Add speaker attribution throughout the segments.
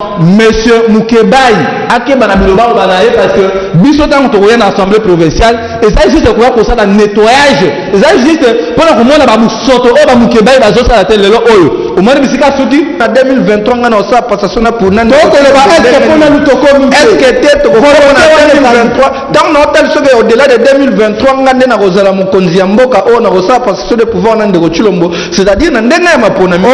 Speaker 1: Monsieur Moukebaï, Akeba Nabiloba Banaye, parce que Bissotan Touré dans l'Assemblée provinciale, et ça juste pour ça, le nettoyage, et ça juste pour le moment, on Soto, Moukebaï, va sortir la télé, au moins, c'est qu'à sortir en 2023, on a ça, parce que pour Nando. Donc, est-ce que tu es en 2023, dans l'hôtel, au-delà de 2023, on a des Rosala Mokonziamboka, on a ça, parce que le pouvoir de Rochulombo, c'est-à-dire, on a des Nama pour Nami.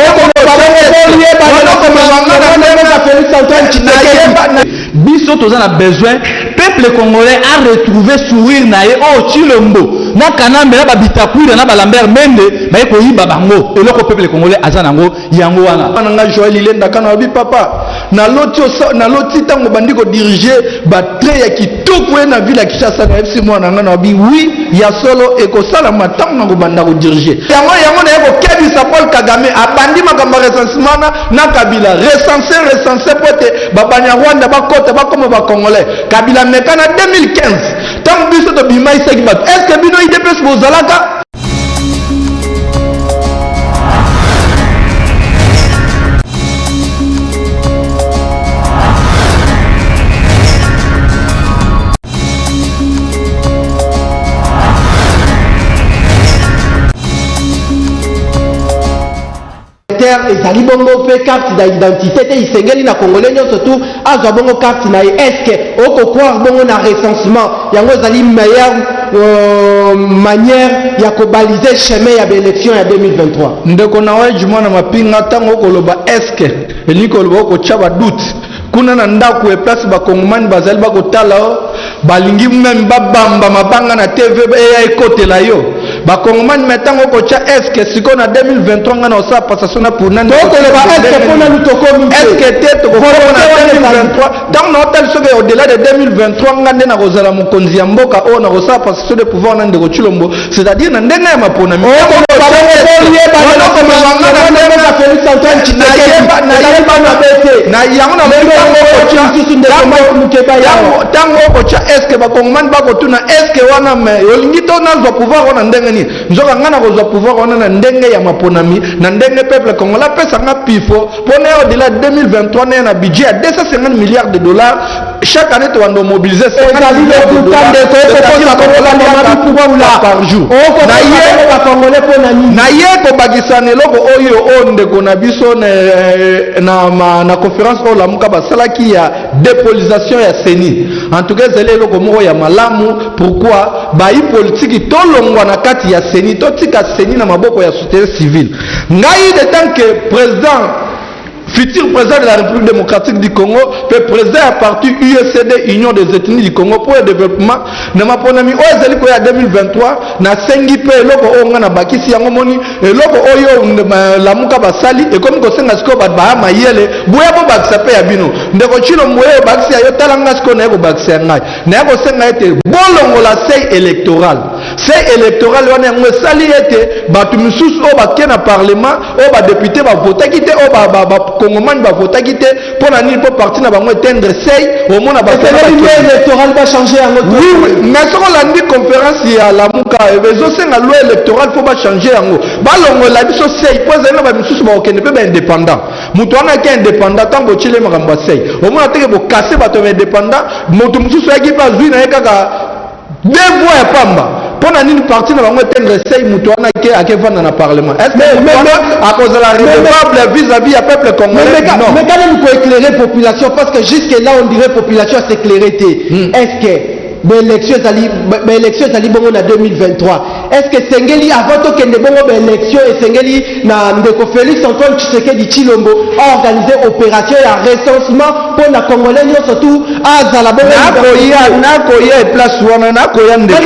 Speaker 1: Biso toza na besoin peuple congolais a retrouvé sourire na ye o Chilombo na kanambe na babitakwira na balambert mende ba ko yiba bango eloko peuple congolais aza nango yango wana nga Joël Ilenda kana bi papa na loti tango bandiko diriger ba très ya kitoko na ville ya Kinshasa na FC mwana nga na bi oui ya solo e ko sala matango na ko banda ko diriger yango na ko kebisa Paul Kagame abandi makambo recensement na Kabila recenser pote babanya Rwanda bakota bakoma ba Congolais Kabila mekana 2015 tant biso to bimai seki bat est-ce que bino IDPS bozalaka
Speaker 2: ezali bongo pe carte d'identité te isengeli na congolais nyonso tu azwa bongo carte na est-ce que okokroire bongo na recensement yango ezali meilleure manière ya kobaliser chemin ya élection ya 2023
Speaker 1: ndeko na waji mwana mapinga tango okoloba est-ce que elikoloba okotya badoute kuna na ndako e place bakongomani bazali bakotala balingi même babamba mabanga na TV eya ekotela yo bakongomani metango okotya est-ce que siko na 2023 ngana osa passation na pour nani
Speaker 2: okoloba est-ce que pona lutokomi
Speaker 1: est-ce que tete ko na 2023 dans l'hôtel sobe au-delà de 2023 ngande na kozala mokonzi ya mboka o na kosa passation de pouvoir na ndeko Chilombo c'est-à-dire na ndenga ya mapona mi na yango na tango okotya est-ce que bakongomani bakotuna est-ce que wana me olingi to nazwa pouvoir wana ndenge nini nzoka ngana kozwa pouvoir wana na ndenge ya maponami na ndenge peuple congolais pesa nga pifo pone au-delà de 2023 na na budget à 250 milliards de dollars chaque année tu vas mobiliser 50 milliards de dollars par jour na ye ko bakisana eloko oyo ndeko na biso na conférence o la muka basalaki ya dépolitisation ya CENI en tout cas zele eloko moko ya malamu pourquoi bayi politique tolongwa na kati ya CENI totika CENI na maboko ya société civile ngai de tant que président futur président de la République démocratique du Congo, le président à partir USCD, Union des ethnies du Congo pour le développement, na maponami oezeli ko ya 2023 na sengi pe loko onga na bakisi yango moni loko oyo la muka basali et comme ko senga siko ba mayele boya bo bakisa pe ya bino ndeko Chilombo yo bakisi yo talanga siko na ko bakisa ngai na ko senga ete bolongo la sei électoral wana yango sali ete batu misusu o bakena parlement o ba député ba vota kite o ba Congomani ba vota kite pour na nini pour parti na bango éteindre sei au mona ba
Speaker 2: électoral va changer en autre
Speaker 1: oui mais ce qu'on l'a dit conférence ya la muka ezo senga loi électoral faut ba changer yango balongo la biso sei poza na ba misusu ba okende pe ba indépendant mutu wana ki indépendant tango chile makambo sei au mona teke bo casser ba to indépendant mutu misusu ya ki ba zui na kaka deux voix ya pamba pona nini parti na bango éteindre sei mutu wana ke akevanda na parlement est-ce que à cause de la redevable vis-à-vis ya peuple congolais non
Speaker 2: mais quand même pour éclairer population parce que jusque là on dirait population s'éclairer est-ce que l'élection est bongo na 2023 est-ce que sengeli avant to kende bongo élection et sengeli na ndeko Félix Antoine Tshisekedi Chilombo a organisé opération ya recensement pour la congolais surtout azala bongo
Speaker 1: na koya place wana na koya ndeko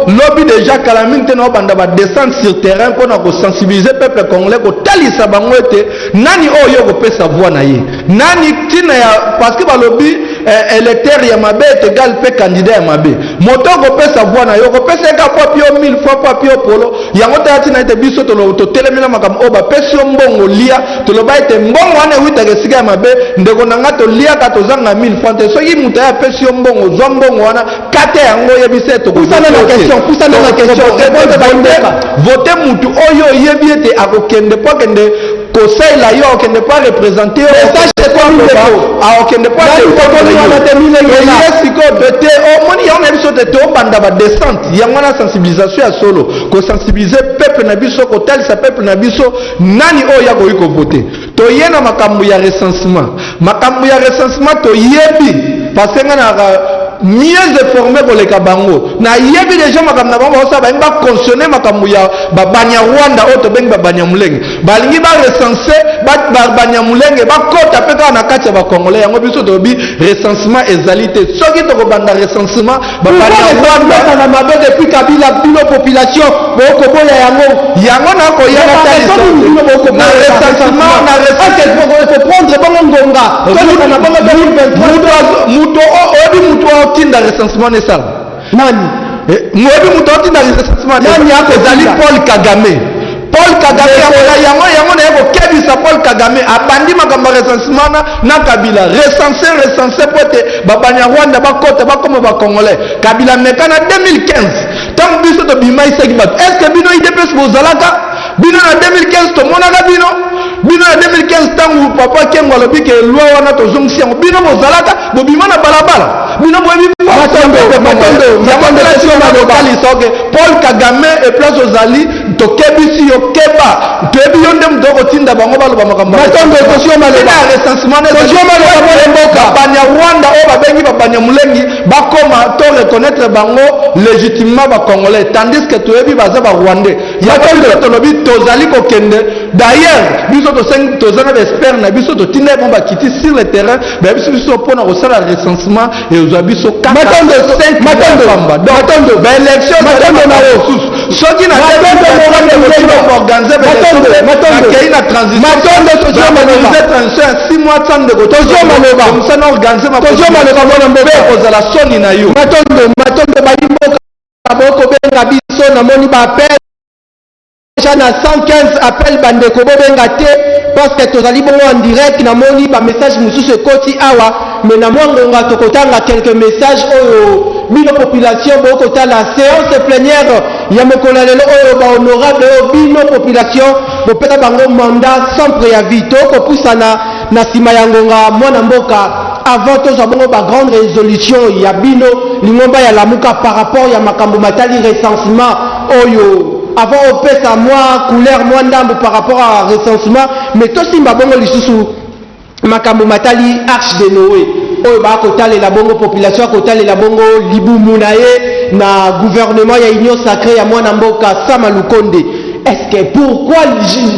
Speaker 1: lobby déjà calamité na banda ba descendre sur terrain pour na ko sensibiliser peuple congolais ko talisa bango ete nani oyo ko pesa voix na ye nani tina ya parce que ba lobby électeur ya mabe est égal pe candidat ya mabe moto ko pesa voix na yo ko pesa ka popio 1000 fois popio polo yango ta tina ete biso to telemina makam oba pesa mbongo lia to lo ba ete mbongo wana wita ke siga mabe ndeko nanga to lia ka to zanga 1000 fois te so yi muta ya pesa mbongo zo mbongo wana kate yango yebise to
Speaker 2: poussa na question
Speaker 1: voter mutu oyo yebi ete akokende po kende conseil là yo okende pas représenter
Speaker 2: message c'est quoi
Speaker 1: okende pas siko bete omoni yango na biso te tobanda ba descente yango na sensibilisation ya solo ko sensibiliser peuple na biso ko talisa peuple na biso nani oyo yakoyi ko voter toyena makambo ya recensement toyebi parce que nga na mieux informé pour les kabango na yebi déjà makambo na bango ça ba consommer makambo ya babanya Rwanda auto beng babanya mulenge balingi ba recenser ba banya mulenge ba kota peka na kati ya ba congolais yango biso tobi recensement ezalité soki to ko banda recensement babanya Rwanda
Speaker 2: na mabe depuis Kabila bino population boko boya yango na ko ya na recensement faut prendre bon ngonga to na bango 2023
Speaker 1: muto tinda recensement ne sala
Speaker 2: nani
Speaker 1: ngobi muto tinda recensement nani akozali Paul Kagame yango na yako kebisa Paul Kagame abandi makambo recensement na Kabila recenser pote babanya Rwanda bakota bakoma ba Congolais Kabila mekana 2015 tant biso to bimai seki bat est-ce que bino IDPS bozalaka bino na 2015 to monaka bino na 2015 tangu papa Kengo alobi ke loi wana to zongsi yango bino bozalaka bobima na balabala bino boyebi Paul Kagame et place ozali to kebisi yo keba toyebi yo nde mutoko tinda bango baloba makambo
Speaker 2: matondo tosio maloba
Speaker 1: recensement babanya Rwanda oyo babengi babanya mulengi bakoma to reconnaître bango légitimement ba Congolais tandis que toyebi baza ba Rwandais ya tolobi tozali kokende d'ailleurs biso tozana d'expert na biso totinda bon bakiti sur le terrain ba biso pona kosala recensement et ozwa biso
Speaker 2: matondo
Speaker 1: ba élection na ressources soki na organiser na transition transition 6 mois de kozala soni na yo
Speaker 2: matondo balimboka boko benga biso na moni ba appel na 115 appel bandeko bobenga te parce que tozali bongo en direct na moni ba message mususu ekoti awa mais na mwangonga tokotanga quelques messages oyo bino population boko tala séance plénière ya mokolo lelo oyo ba honorable oyo bino population bopeka bango mandat sans préavis to pusana na sima ya ngonga mwana mboka avant tozwa bongo ba grande résolution ya bino lingomba ya lamuka par rapport ya makambo matali recensement oyo avant opesa moi couleur moi ndambo par rapport à recensement mais tosimba bongo lisusu makambo matali arche de Noé oyo bakotalela bongo population akotalela bongo libumu na ye na gouvernement ya union sacrée ya mwana mboka Sama Lukonde. Est-ce que pourquoi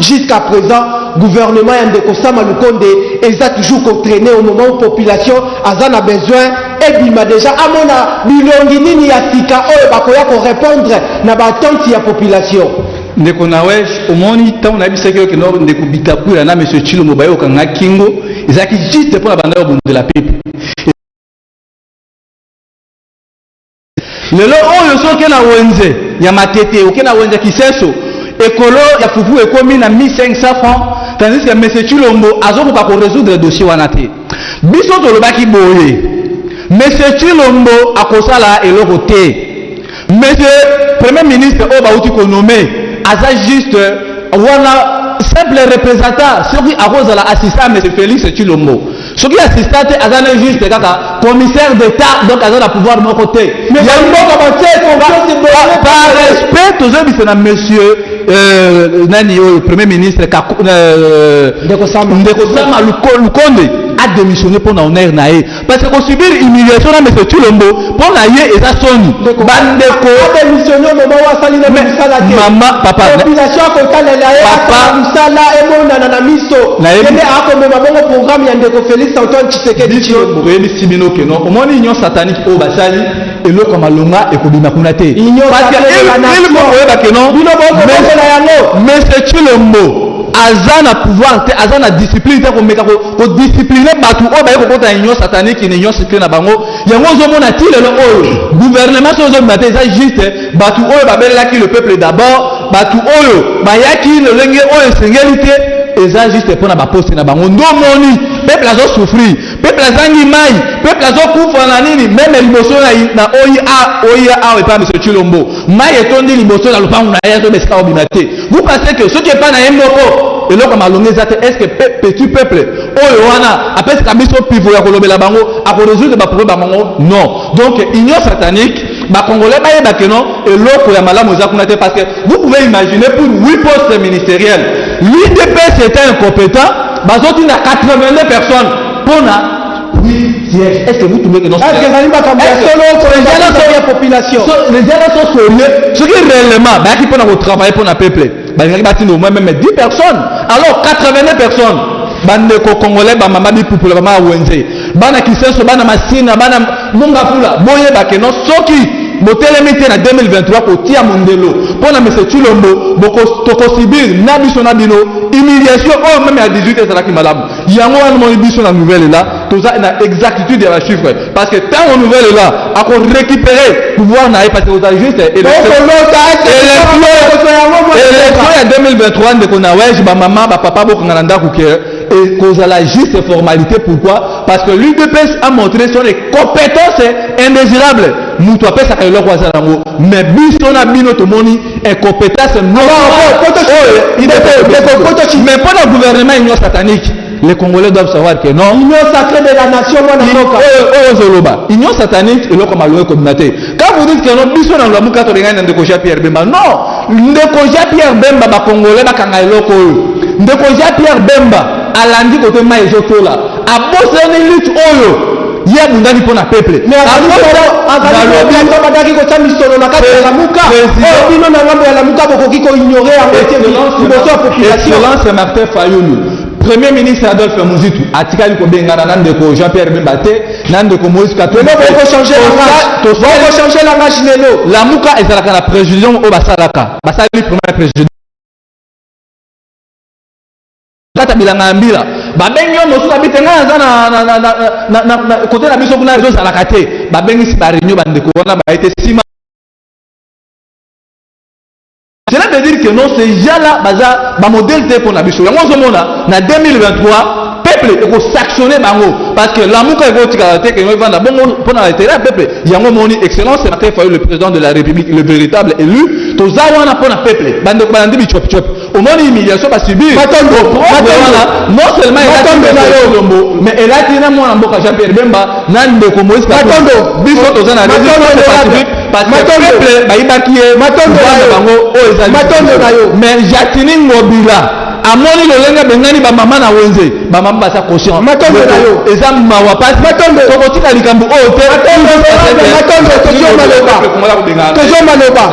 Speaker 2: jusqu'à présent gouvernement ya ndeko Sama Lukonde eza toujours contraigné au moment où population aza na besoin ebima déjà amona bilongi nini ya sika oyo bakoya ko répondre na batante ya population
Speaker 3: ndeko nawesh omoni tant na biseke ke no ndeko bitakura na monsieur Chilombo bayo kanga kingo ezaki juste pour la bande de la pipe lelo oyo soki na wenze ya matete okena wenze kiseso ekolo ya fufu ekomi na 1500 francs tandis que monsieur Chilombo azokoka ko résoudre le dossier wana te biso tolobaki boye monsieur Chilombo akosala eloko te monsieur premier ministre oyo bauti ko nommer aza juste wana simple représentant soki akozala assistant monsieur Félix Chilombo soki assistant te azana juste kaka commissaire d'état donc azana pouvoir moko te
Speaker 2: mais
Speaker 3: par respect tozobisa na monsieur nani oyo premier ministre ndeko Sama Lukonde a démissionné pour honneur na ye parce que subir humiliation na monsieur Chilombo pour na ye eza soni bandeko
Speaker 2: a démissionné moment wa sali na misala te
Speaker 3: mama papa
Speaker 2: population ko talela ye papa misala emona na miso ene akomema bongo programme ya ndeko Félix Antoine Tshisekedi Chilombo
Speaker 3: toyebi simino ke non omoni union satanique oyo basali eloko malonga ekobima kuna te parce que il faut oyeba ke non monsieur Chilombo aza na pouvoir te aza na discipline te komeka kodiscipline bato oyo baye kokota union satanique na union secret na bango yango ozomona ti lelo oyo gouvernement so ozomema te eza juste bato oyo babelelaki le peuple d'abord bato oyo bayaki lolenge oyo esengeli te eza juste pour na ba poste na bango ndo moni peuple azo souffrir peuple azangi mai peuple azo kufa na nini même liboso na oya et pas monsieur Chilombo mai etondi liboso na lupangu na yeso besika obimate vous pensez que ce qui est pas na yemboko eloko malonge zate est-ce que petit peuple oyo wana apesi kabiso pivot ya kolobela bango akorésoudre ba problème bango non donc union satanique ba congolais ba yeba que non eloko ya malamu za kuna te parce que vous pouvez imaginer pour 8 postes ministériels l'UDPS était incompétent bazoti na 82 personnes pour na 8 sièges. Est-ce que vous trouvez que non?
Speaker 2: Est-ce que Zaniba Kambia solo pour la population?
Speaker 3: Les gens sont sérieux. Ce qui est réellement, bah qui peut travailler pour le peuple. Bah il y a au moins même 10 personnes. Alors 82 personnes. Bande ko congolais ba mama bi pour la mama wenze. Bana kisenso bana masina bana munga pula. Boye ba que non soki botelemite na 2023 ko tia mondelo. Pona monsieur Chilombo boko tokosibir na biso na bino humiliation oh même à 18 ça la ki malamu. Yango wana mo biso na nouvelle là. Tout ça na exactitude de la chiffre parce que tant on nouvelle là à récupérer pouvoir na parce que vous avez juste élection ya 2023 ndeko na wesh ba maman ba papa boko nganda ku et cause la juste formalité. Pourquoi? Parce que l'UDPS a montré son compétences indésirables. Nous toi pesa ka eloko za nango mais biso na bino to moni incompétence non mais pas le gouvernement union satanique. Les Congolais doivent savoir que non.
Speaker 2: Union sacrée de la nation,
Speaker 3: union satanique et l'autre malheureux communauté. Quand vous dites que non, biso na la muka to ngana ndeko Jean-Pierre Bemba. Non, ndeko Jean-Pierre Bemba ba Congolais ba kanga eloko. Ndeko Jean-Pierre Bemba alandi côté ma ezotola. Aboseni lutte oyo. Ya bundani pona peuple.
Speaker 2: Mais badaki ko tami solo na kati ya muka. Oh bino na ngambo ya la muka boko kiko ignorer en moitié de population.
Speaker 3: Excellence Martin Fayulu. Premier ministre Adolphe Muzitu atikali ko bengana nandeko Jean-Pierre Bemba te nandeko Moïse Katumbi
Speaker 2: boko changer la langage lelo
Speaker 3: la muka ezalaka na président o basalaka basali premier président kata bilanga mbila babengi mosu babitenga na côté na biso kuna ezo salaka te babengi si ba réunion bandeko wana ba été sima. Cela veut dire que non, ces gens-là, bah modèle pour la biso. Yango zomona na 2023, peuple est sanctionné bango parce que l'amour que vous tirez que nous vendre bon pour la terre peuple. Yango moni excellence c'est Martin Fayulu le président de la République le véritable élu. To zawana pour la peuple. Bande bandi bi chop chop. Au moins humiliation pas subir. Non seulement il a tombé mais elle a tiré moi en boka Jean-Pierre Bemba nan de Moïse Katumbi. Biso to zana parce que peuple ba ibakié mais Jatini Ngobila amoni lolenga bengani ba mama na wenze ba mama ba sa conscient
Speaker 2: matondo na yo
Speaker 3: ezam mawa pas matondo to kotika likambo o te
Speaker 2: matondo tozo maloba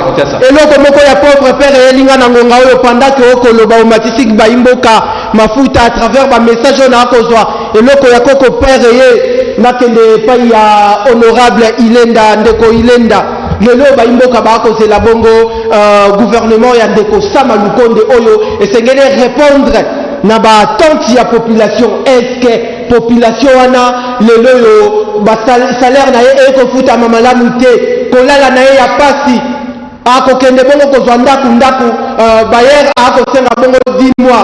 Speaker 2: eloko moko ya pauvre père elinga na ngonga oyo pendant que okoloba o matisiki ba imboka mafuta à travers ba message na akozwa eloko ya koko père ye nakende pa ya honorable Ilenda ndeko Ilenda lelo baimboka bakozela bongo gouvernement ya ndeko Sama Lukonde oyo esengeli répondre na ba attente ya population. Est-ce que population wana lelo yo ba salaire na ye ekofuta mamalamu te kolala na ye ya pasi akokende bongo kozwa ndaku bayer akosenga bongo 10 mois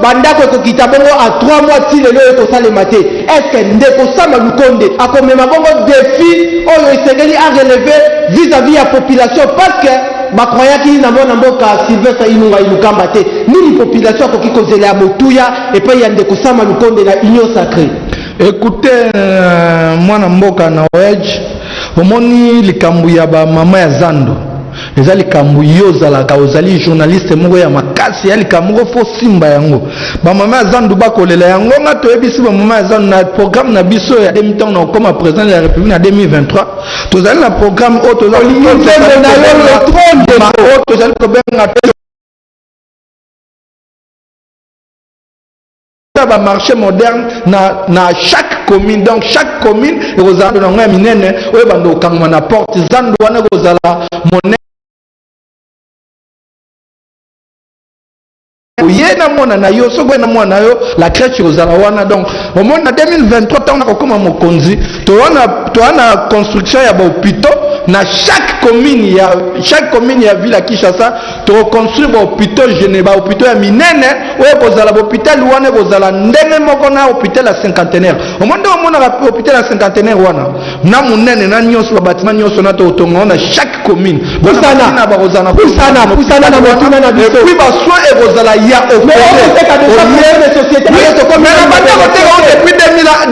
Speaker 2: bandako kokita bongo à 3 mois ti lelo ekosalema te. Est-ce que ndeko Sama Lukonde akomema bongo défi oyo esengeli a relever vis-à-vis ya population parce que bakroyaki na mona mboka Sylvestre Ilunga Ilukamba te nini population akoki kozela ya motuya epai ya ndeko Sama Lukonde na union sacrée.
Speaker 1: Écoutez mwana mboka na wedge omoni likambu ya ba mama ya Zando eza likambu yo zalaka ozali journaliste moko ya makasi ya likambu fo simba yango ba mama ya Zando bakolela yango nga toyebisi ba mama ya Zando na programme na biso ya demi-temps na comme président de la République na 2023 tozali na programme o tozali ba marché moderne na chaque commune. Donc chaque commune kozala na ngwa minene oyo bando kangwa na porte Zando wana kozala monene ye na mwana na yo soko na mwana yo la crèche ozala wana donc au moins na 2023 tant ko koma mokonzi to wana construction ya ba hôpitaux na chaque commune ya ville à Kinshasa to construire ba hôpitaux généraux ba hôpitaux ya minene oyo kozala hôpital wana kozala ndenge moko na hôpital ya cinquantenaire au moins on mona hôpital ya cinquantenaire wana na munene na nyonso ba bâtiment nyonso na to tonga na chaque commune
Speaker 2: pusana na motuna na biso
Speaker 1: puis ba soin et kozala ya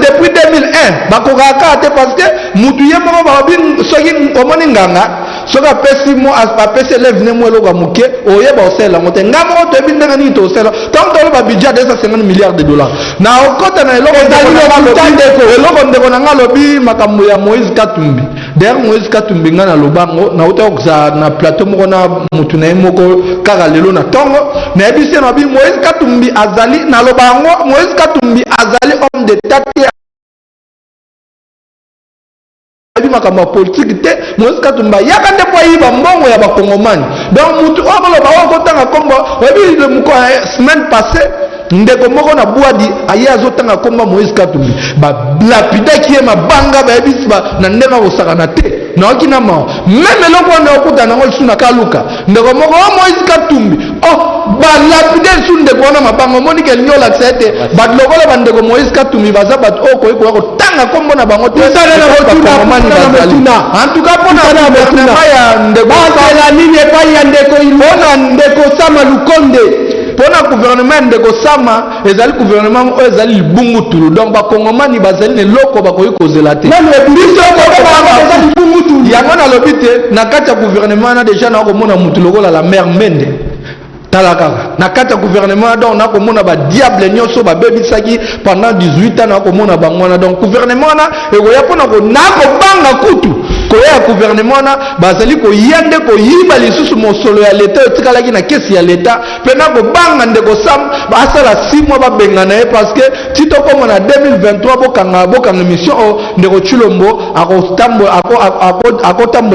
Speaker 1: depuis 2001 bakokaka te parce que mutu ye moko ba soki omoni nganga soki apesi mo apesi élève ne mo eloko moke oyeba osala ngo te nga moko toyebi ndenge nini tosala tant toloba budget ya 250 milliards de dollars na okota na eloko ndeko na nga lobi makambo ya Moïse Katumbi d'ailleurs Moïse Katumbi nga na lobango na uta okuza na plateau moko na mutu na ye moko kaka lelo na tongo na yebi se na bi Moïse Katumbi azali na lobango Moïse Katumbi azali homme d'état makambo politique te Moïse Katumbi yaka nde po yiba mbongo ya bakongomani donc mutu okoloba okotanga kombo oyebi le muko semaine passée ndeko moko na bwadi aye azotanga komba Moïse Katumbi balapidaki ye mabanga bayebisi na ndenge akosakana te naoki na mao meme eloko wana okuta nango lisu na kaluka ndeko moko Moïse Katumbi balapide lisu ndeko wana mabanga omoni ke lingi olakisa ete bato lokola bandeko Moïse Katumbi baza bato oyo koyekoya kotanga kombo na bango te en tout cas mpona gouvernement ya ndeko basela nini epai ya ndeko mpona ndeko Sama Lukonde mpona gouvernement ndeko Sama ezali gouvernement oyo ezali libungutulu donc bakongomani bazali na eloko bakoki kozela te yango nalobi te na kati ya gouvernement wana deja nakomona mutu lokola la mère Mende tala kaka na kati ya gouvernement donc nakomona badiable nyonso babebisaki pendant 18 ans nakomona bango wana donc gouvernement wana ekoya mpona nakobanga kutu koya gouvernement wana bazali koya nde koyiba lisusu mosolo ya leta etikalaki na kesi ya leta mpe nakobanga ndeko Sam basala 6 mois babengana ye parce que ti tokoma na 2023 bokanga émission o ndeko Chilombo akotambola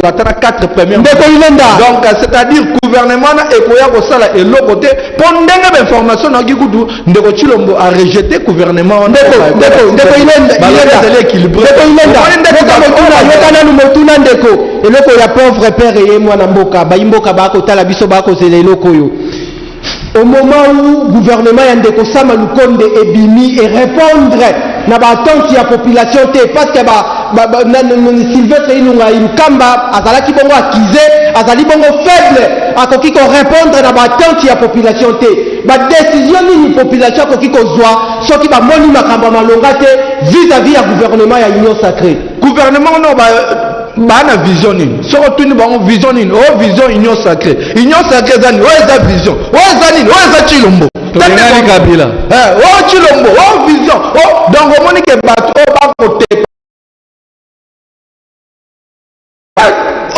Speaker 1: ata na 4 premières ndeko Ilenda donc c'est-à-dire gouvernement wana ekoya kosala eloko te mpo ndenge bainformation naoki kutu ndeko Chilombo a rejeté gouvernement wana ndeko Ilenda motuna ndeko eloko ya pauvre père ye mwana mboka bayimboka bakotala biso bakozela eloko oyo au moment où gouvernement ya ndeko Sama Lukonde ebimi et répondre na battente ya population te parce que Sylvestre Ilunga Ilukamba azalaki bongo akize azali bongo faible akoki ko répondre na battente ya population te décision nini population akoki kozwa soki bamoni makambo malonga te vis-à-vis ya gouvernement ya Union Sacrée gouvernement no bana vision nini soko tuni bango vision nini o vision Union Sacrée zani o eza vision o eza nini o eza Chilombo tani Kabila o Chilombo o vision o donc omoni ke bato o bakote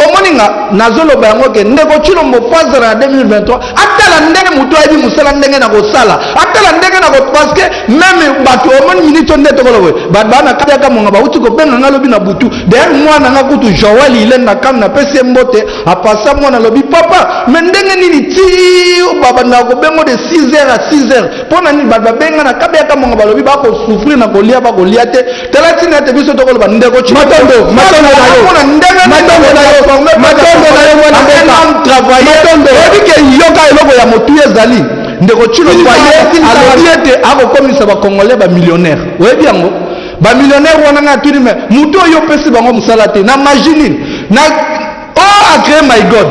Speaker 1: omoninga nazoloba yango ke ndeko Chilombo fazara na 2023 atala ndenge mutu ayebi musala ndenge na kosala atala ndenge na parce que même bato omoni minute nde tokolowe bato bana kaka monga bauti kobenga nga lobi na butu d'ailleurs mwana nga kutu Joël Ilenda kam na pesi mbote apasa mwana lobi papa mais ndenge nini ti baba na kobengo de 6h à 6h pona ni bato babenga na kabeka monga balobi bako souffrir na kolia te talati na te biso tokoloba ndeko Chilombo matondo na yo matondo na yo mwana mboka travailler obike yoka eloko ya motu ezali ndeko Chilombo alobi ete akokomisa bakongolais bamillionnaire oyebi yango bamillionnaire wana nga tuni me mutu oyo opesi bango mosala te na magie na a créé my God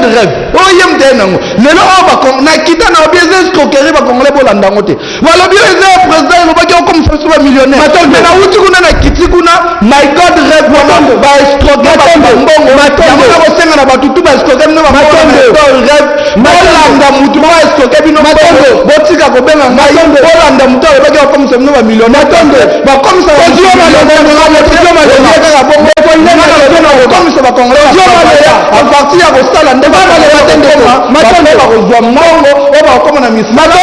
Speaker 1: rêve yem te nango lelo o na kita na obi eza escroquerie bakongolais bolandango te balobi eza président elobaki okomisa biso bamillionnaire mais na uti kuna na kiti kuna my God rêve wana baescroque bambongo yango na kosenga na bato tu baescroque bino rêve bolanda mutu baescroque bino botika kobenga ngai bolanda mutu alobaki okomisa bino bamillionnaire bakomisa kaka bongo comme ça va congolais à partir ya kosala nde bakozwa mbongo oyo bakoma na misala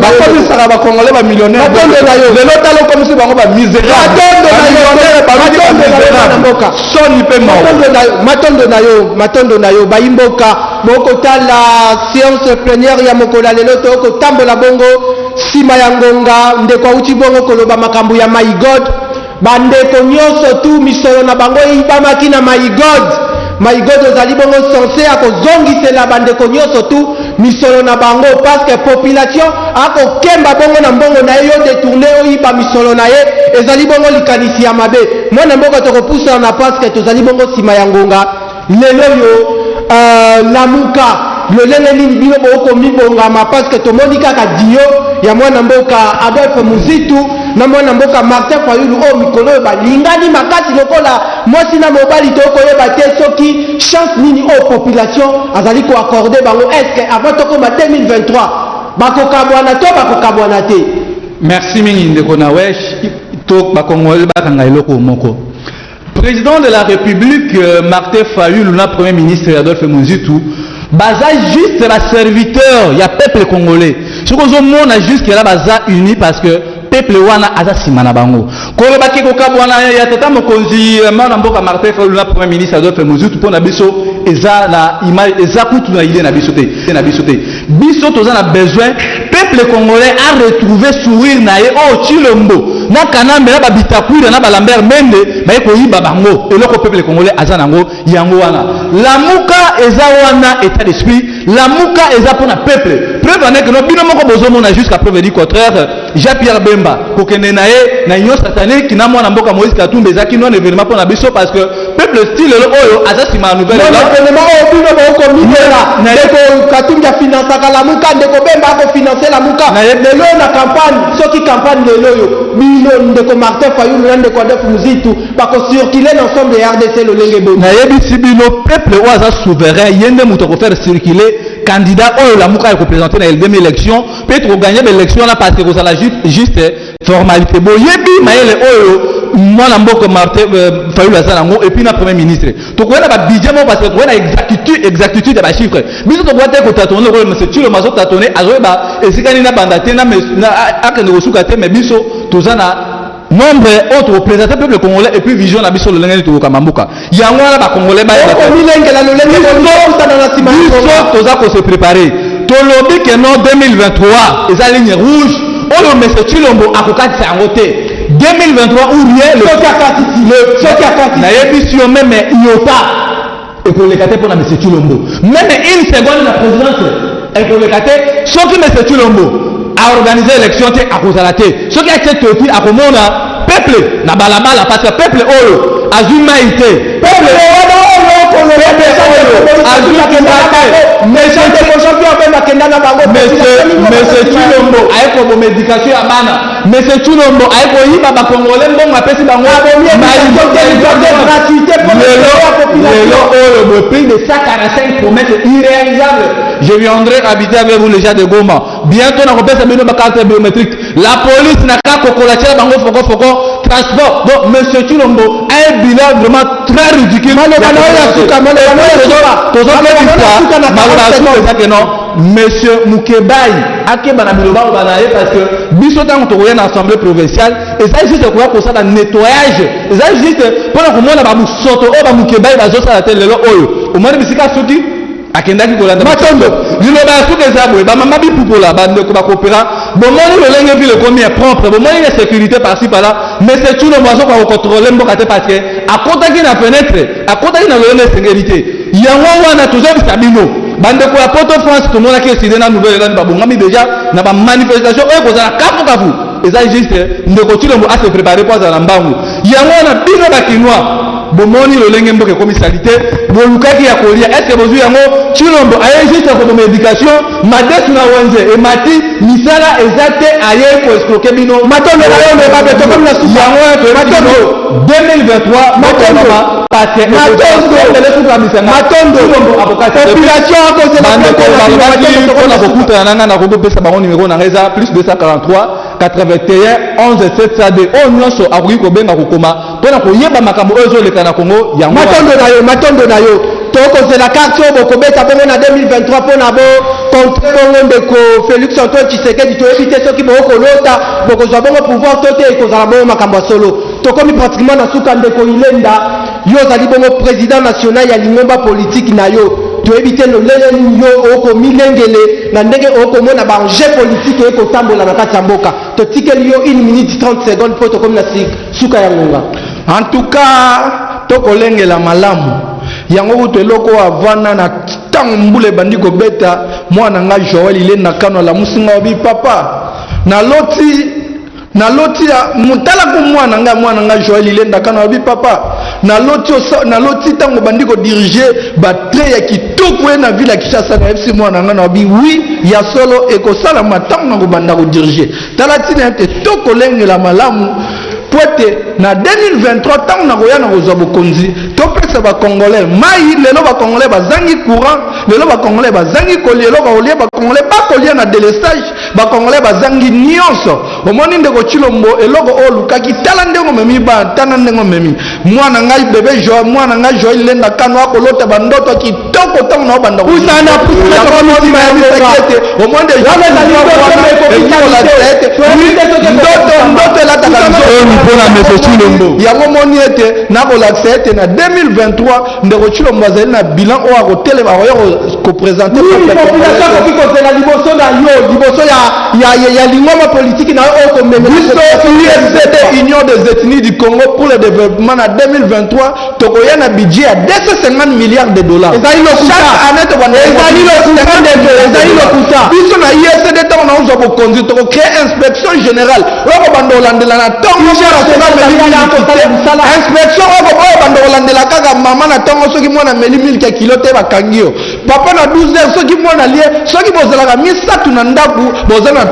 Speaker 1: bakomisaka bakongolais bamillionnaire lelo tala okomisi bango bamisérable soni mpe
Speaker 2: matondo na yo bayimboka bokotala séance plénière ya mokolo ya lelo tokotambola bongo nsima ya ngonga ndeko auti bongo koloba makambo ya my god bandeko nyonso tu misolo na bango eyibamaki na my god ozali bongo censé akozongisela bandeko nyonso tu misolo na bango parce que population akokemba bongo na mbongo na ye yo détourné oyiba misolo na ye ezali bongo likanisi ya mabe mwana mboka tokopusana na parce que tozali bongo nsima ya ngonga lelo yo lamuka lolenge nini bino bokomibongama parce que tomoni kaka dio ya mwana mboka Adolphe Muzitu na mwana mboka Martin Fayulu o mikolo oyo balingani makasi lokola mwasi na mobali tokoyeba te soki chance nini o population azali koaccorde bango est-ce que avant tokoma 2023 bakokabwana to bakokabwana te.
Speaker 3: Merci mingi ndeko na wesh to bakongole bakanga eloko moko. Président de la République Martin Fayulu na premier ministre Adolphe Muzitu baza juste la serviteur ya peuple congolais. Ce qu'on a juste que là baza uni parce que peuple wana aza simana bango. Kolo baki ko kabwana ya tata mokonzi mana mboka Martin Fayulu na premier ministre Adolphe Muzitu pona biso eza na image eza kutu na idée na biso te. Biso toza na besoin peuple congolais a retrouvé sourire na ye o Chilombo. Na kanambe na babitakwira na balambert mende ba ko yiba bango eloko peuple congolais aza nango yango wana. Lamuka eza wana état d'esprit, lamuka eza pona peuple. Preuve en est que no bino moko bozomona jusqu'à preuve du contraire Jean-Pierre Bemba kokende na ye na union satanique na mwana mboka Moïse Katumbi ezaki non événement pona biso parce que peuple style oyo aza sima nouvelle
Speaker 2: là événement oyo bino boko mitera ndeko Katumbi a financé lamuka ndeko Bemba ko financer lamuka lelo na campagne soki campagne lelo yo bino ndeko Martin Fayulu na ndeko Adolphe Muzitu bako circuler l'ensemble ya RDC lolenge bo
Speaker 3: na yebisi bino peuple oyo aza souverain yende muto ko faire circuler candidat oyo lamuka ko présenter na LDM élection peut-être gagner l'élection là parce que vous allez juste formalité boyebi mayele oyo mwana mboka Martin Fayulu azalango et puis na premier ministre to ko na ba budget mo parce que ko na exactitude ya ba chiffre biso to boite ko tatonner ko monsieur Tilo mazo tatonner azoba esikani na bandate na akende ko suka te mais biso tozana nombre autre représenter peuple congolais et puis vision na biso le lengeni to kamambuka yango na ba congolais ba
Speaker 2: ko milengela le lengeni ko sana na sima
Speaker 3: biso toza ko se préparer to lobi que non 2023 eza ligne rouge oyo monsieur Chilombo akokatisa yango te 2023 ou rien le na yebisio même iota ekolekate pour na monsieur Chilombo même une seconde la présidence ekolekate soki monsieur Chilombo a organisé l'élection te akozala te soki accepte aussi akomona peuple na balabala parce que peuple oyo azuma ite peuple monsieur Chilombo ayeko bo médication ya bana monsieur Chilombo ayeko yiba ba congolais mbongo apesi bango lelo oyo le prix de 145 promesses irréalisables. Je viendrai habiter avec vous les gens de Goma bientôt na kopesa bino ba carte biométrique la police na ka kokolatia bango foko transport donc monsieur Chilombo a un bilan vraiment très ridicule. Monsieur Mukebai akeba na biloba banaye parce que biso tango tokoya na assemblée provinciale et ça juste quoi pour ça la nettoyage et ça juste pour ko mona ba musoto o ba Mukebai bazo sala tele lelo oyo o mona bisika soki akendaki kolanda matondo liloba suka ezabwe ba mama bipupola ba ndeko ba coopéra bomoni le lenge ville combien propre bomoni la sécurité par-ci par-là mais c'est tout le moiseau kwa contrôler mboka te parce que akotaki na fenêtre akotaki na lone sécurité yango wana toujours bisabino bandeko ya Port-au-France tomonaki eside na nouvelle elani babongami déjà na ba manifestation oyo kozala kafu eza juste ndeko Chilombo a se préparer pour azala mbangu yango wana bino bakinois bomoni lolenge mboka komisalité bolukaki ya kolia est-ce que bozwi yango Chilombo aye juste ko éducation madesu na wenze et mati misala ezate aye pour escroquer bino
Speaker 2: matondo na yo me babeto comme la soupe
Speaker 3: yango matondo 2023 matondo
Speaker 2: population à cause de
Speaker 3: la population na Congo pesa bango numéro na reza plus 243 81 11 702 o nyonso akoki kobenga kokoma mpona koyeba makambo oyo ezoleka na Congo yango
Speaker 2: matondo na yo tokozela carte oyo bokobeta bongo na 2023 mpona contre bongo ndeko Félix Antoine Tshisekedi toyebi te soki bokolota bokozwa bongo pouvoir to te ekozala bongo makambo ya solo tokomi pratiquement na suka ndeko Ilenda yo ozali bongo président national ya lingomba politique na yo toyebi te lolele yo okomilengele na ndenge okomona baenjeu politique ekotambola na kati ya mboka totikeli yo 1 minute 30 secondes mpo tokomi na suka ya ngonga.
Speaker 1: En tout cas tokolengela malamu yango kutu eloko avana na ntango mbula ebandi kobeta mwana nga Joel Ilenda Kano la musinga obi papa naloti mutala ko mwana nga Joel Ilenda Kano obi papa naloti tango bandi ko diriger batre ya kitoko na ville ya Kinshasa na FC mwana nga na obi oui ya solo ekosala matango ko banda ko diriger talatina te tokolengela malamu poete na 2023 tango na koya na kozwa bokonzi topesa bakongolais mai lelo bakongolais bazangi courant lelo bakongolais bazangi kolia lelo baolia bakongolais bakolia na délestage bakongolais bazangi nyonso omoni ndeko Chilombo eloko oyo lukaki tala ndenge memi tana ndenge memi mwana ngai bebe Joel mwana ngai Joel Ilenda Kano akolota bandoto kitoko tango na banda
Speaker 2: pusana
Speaker 1: omonde ndoto elataka
Speaker 3: mpona Monsieur Chilombo
Speaker 1: yango moni ete nakolakisa ete na 2023 ndeko Chilombo azali na bilan oyo akotelema akoya kopresente
Speaker 2: population akoki kozela liboso na yo liboso ya lingoma politique na yo oyo komemela
Speaker 1: USCD Union des ethnies du Congo pour le développement na 2023 tokoya na budget ya 250 milliards de dollars chaque année biso na USCD ntango na ozwa bokonzi tokocrée inspection générale oyo banda olandela na ntongo inspection oyo banda olandela kaka mama na ntongo soki mwana meli milki ya kilo te bakangi yo papa na 12 heures soki mwana lie soki bozalaka misatu na ndaku boza na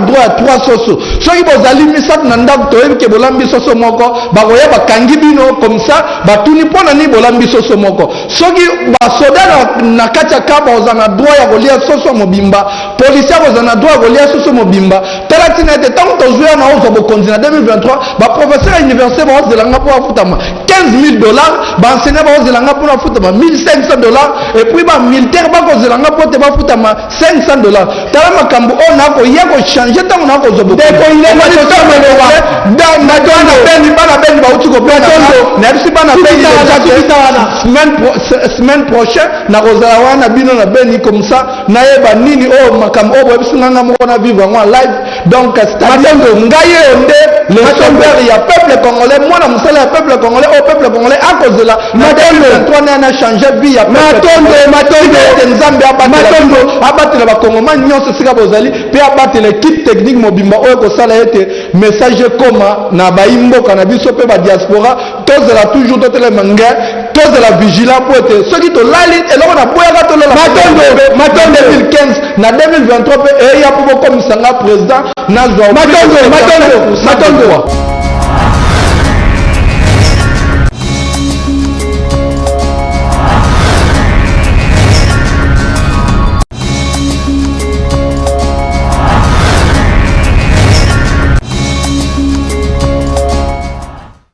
Speaker 1: droit ya 3 soso soki bozali misatu na ndaku toyebi ke bolambi soso moko bakoya bakangi bino comme ça batuni mpona nini bolambi soso moko soki basoda na kati ya kaba oza na droit ya kolia soso mobimba policier oza na droit ya kolia soso mobimba tala tina ete ntango tozwa na ozwa bokonzi na 2023 baprofesseur ya université baozelanga mpo bafutama $15,000 baenseignant baozelanga mpo bafutama $1,500 et puis bamilitaire bakozelanga mpo te bafutama $500 tala makambo oyo nakoya kochange ntango nakozwa bana beni bauti kobena nayebisi bana beni semaine prochaine nakozala wana bino na beni comme ça nayeba nini oyo makambo oyo boyebisi nganga moko na vivre yango live donc c'est-à-dire ngai oyo nde le sauveur ya peuple congolais mwana mosala ya peuple congolais oyo peuple congolais akozela na 2023 naye na change vie ya peuple nzambe abatela bakongoma nyonso esika bozali mpe abatela équipe technique mobimba oyo ekosala ete message ekoma na bayimboka na biso mpe badiaspora tozela toujours totelema nge tozela vigilant po ete soki tolali eloko na boyaka tolola 2015 na 2023 mpe eya po bokomisanga président nazwa
Speaker 2: matondo